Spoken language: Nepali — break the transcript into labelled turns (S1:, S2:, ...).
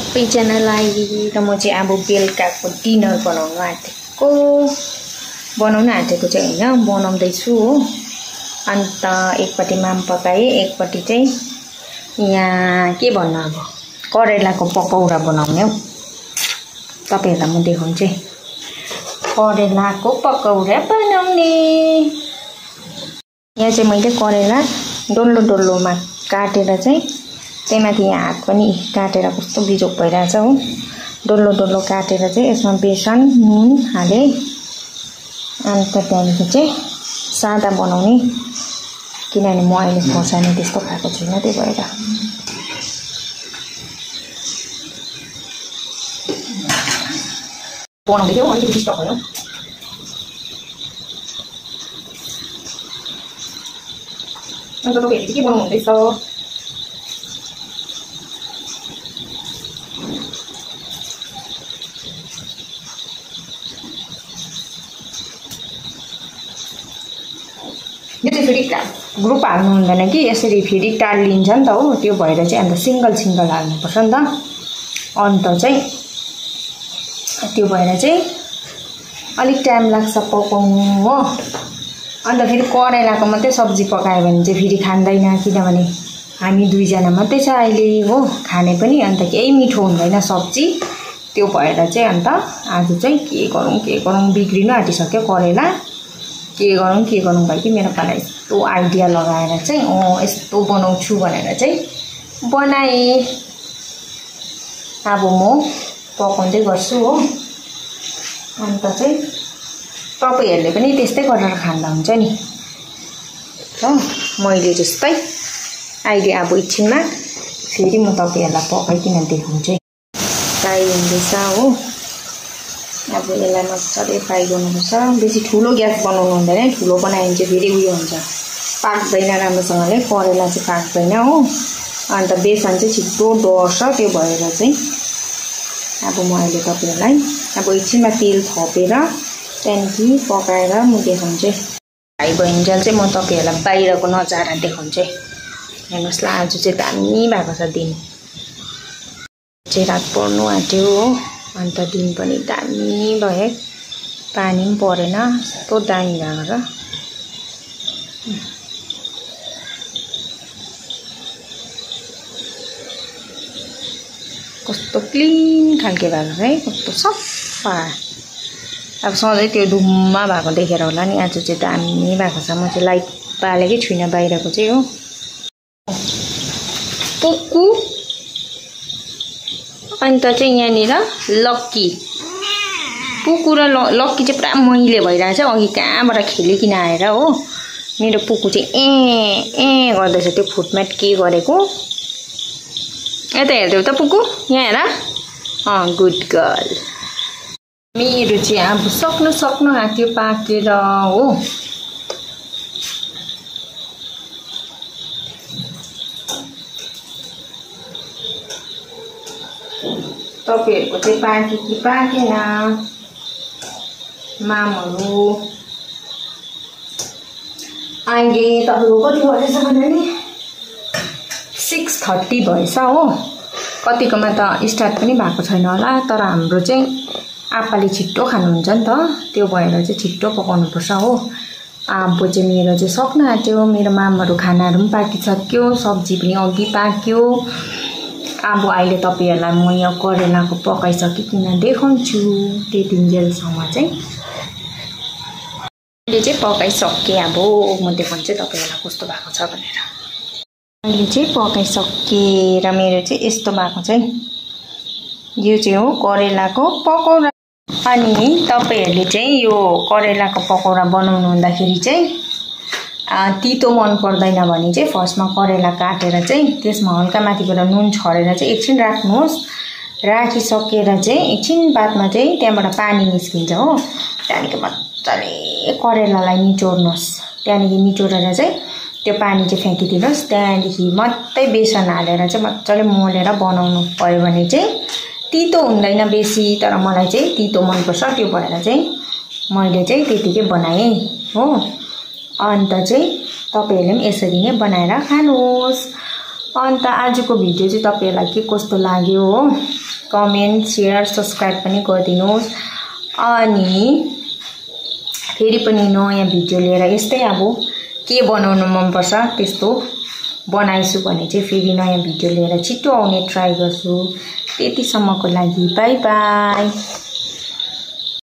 S1: सबैजनालाई र म चाहिँ अब बेलुकाको डिनर बनाउन आँटेको चाहिँ हैन बनाउँदैछु हो। अन्त एकपट्टि माम पकाए एकपट्टि चाहिँ यहाँ के भन्नु अब करेलाको पकौडा बनाउने हो। तपाईहरुलाई म देखाउँछु करेलाको पकौडा बनाउने। यहाँ चाहिँ मैले करेला डल्लो डल्लोमा काटेर चाहिँ त्यहीमाथि यहाँ हात पनि काटेर कस्तो बिजोक भइरहेछ हो। डल्लो डल्लो काटेर चाहिँ यसमा बेसन नुन हाले। अन्त त्यहाँदेखि चाहिँ सादा बनाउने किनभने म अहिले खोर्सानी त्यस्तो खाएको छुइनँ त्यही भएर। बनाउँदै थियौ अलिकति डिस्टर्ब भयो। अन्त तपाईहरुले के बनाउनु हुँदैछ? यो चाहिँ फेरि ग्रुप हाल्नु हुँदैन कि यसरी फेरि टालिन्छ नि त हो। त्यो भएर चाहिँ अन्त सिंगल सिंगल हाल्नुपर्छ नि त। अन्त चाहिँ त्यो भएर चाहिँ अलिक टाइम लाग्छ पकाउनु हो। अन्त फेरि करेलाको मात्रै सब्जी पकायो भने चाहिँ फेरि खाँदैन किनभने हामी दुईजना मात्रै छ अहिले हो खाने पनि। अन्त केही मिठो हुँदैन सब्जी। त्यो भएर चाहिँ अन्त आज चाहिँ के गरौँ बिग्रिनु आँटिसक्यो करेला। के गरौँ भयो कि मेरो पाला यस्तो आइडिया लगाएर चाहिँ यस्तो बनाउँछु भनेर चाहिँ बनाएँ। अब म पकाउँदै गर्छु हो। अन्त चाहिँ तपाईहरुले पनि त्यस्तै गरेर खाँदा हुन्छ नि ल। मैले जस्तै अहिले अब एकछिनमा फेरि म तपाईहरुलाई पकाइकिन देखाउँछु। फ्राई हुँदैछ हो। अब यसलाई मजाले फ्राई गर्नुपर्छ। बेसी ठुलो ग्यास बनाउनु हुँदैन। ठुलो बनायो भने चाहिँ फेरि उयो हुन्छ पाक्दैन राम्रोसँगले। करेला चाहिँ पाक्दैन हो। अन्त बेसन चाहिँ छिटो डढ्छ। त्यो भएर चाहिँ अब म अहिले तपाईहरुलाई अब एकछिनमा तेल थपेर त्यहाँदेखि पकाएर म देखाउँछु। फ्राई भइन्जेल चाहिँ म तपाईहरुलाई बाहिरको नजारा देखाउँछु। हेर्नुहोस् ल आज चाहिँ दामी भएको छ दिन। चाहिँ रात पर्नु आँट्यो हो। अन्त दिन पनि दामी भयो। पानी पनि परेन। कस्तो दामी भएको छ। कस्तो क्लिन खालके भएको छ है। कस्तो सफा। अब सधैँ त्यो धुम्मा भएको देखेर होला नि आज चाहिँ दामी भएको छ। म चाहिँ लाइट बालेकै छुइनँ बाहिरको चाहिँ हो। पुक्कु अन्त चाहिँ यहाँनिर लक्की पुक्कु र लक्की चाहिँ पुरा मैले भइरहेछ। अघि कहाँबाट खेलिकिन आएर हो। मेरो पुक्कु चाहिँ ए गर्दैछ। त्यो फुटम्याट के गरेको यता हेर्दै त पुक्कु यहाँ हेर। Good girl. मेरो चाहिँ अब सक्नु आँट्यो पाकेर हो। तपाईहरुको चाहिँ पाक्यो कि पाकेन? मामहरु अहिले तपाईको कति बजेछ भने नि 6:30 भएछ हो। कतिकोमा त स्टार्ट पनि भएको छैन होला। तर हाम्रो चाहिँ आप्पाले छिट्टो खानुहुन्छ नि त। त्यो भएर चाहिँ छिट्टो पकाउनुपर्छ हो। अब चाहिँ मेरो चाहिँ सक्नु आँट्यो। मेरो मामहरु खानाहरु पनि पाकिसक्यो। सब्जी पनि अघि पाक्यो। अब अहिले तपाईहरुलाई म यहाँ करेलाको पकाइसकिकन देखाउँछु। त्यतिन्जेलसम्म चाहिँ अहिले चाहिँ पकाइसके। अब म देखाउँछु तपाईहरुलाई कस्तो भएको छ भनेर। अहिले चाहिँ पकाइसके र मेरो चाहिँ यस्तो भएको चाहिँ यो चाहिँ हो करेलाको पकौडा। अनि तपाईहरुले चाहिँ यो करेलाको पकौडा बनाउनु हुँदाखेरि चाहिँ तीतो मन पर्दैन भने चाहिँ फर्स्टमा करेला काटेर चाहिँ त्यसमा हल्का माथिबाट नुन छरेर चाहिँ एकछिन राख्नुहोस्। राखिसकेर चाहिँ एकछिन बादमा चाहिँ त्यहाँबाट पानी निस्किन्छ हो। त्यहाँदेखि मजाले करेलालाई निचोर्नुहोस्। त्यहाँदेखि निचोरेर चाहिँ त्यो पानी चाहिँ फ्याँकिदिनुहोस्। त्यहाँदेखि मात्रै बेसन हालेर चाहिँ मजाले मोलेर बनाउनु पर्यो भने चाहिँ तीतो हुँदैन बेसी। तर मलाई चाहिँ तीतो मनपर्छ। त्यो भएर चाहिँ मैले चाहिँ त्यतिकै बनाएँ हो। अन्त चाहिँ तपाईहरुले पनि यसरी नै बनाएर खानुहोस्। अन्त आजको भिडियो चाहिँ तपाईहरुलाई के कस्तो लाग्यो हो कमेन्ट शेयर सब्स्क्राइब पनि गरिदिनुस् अनि फेरि पनि नयाँ भिडियो लिएर यस्तै अब के बनाउन मन पर्छ त्यस्तो बनाइछु भने चाहिँ फेरि नयाँ भिडियो लिएर छिटो आउने ट्राई गर्छु त्यतिसम्मको लागि बाइ बाइ।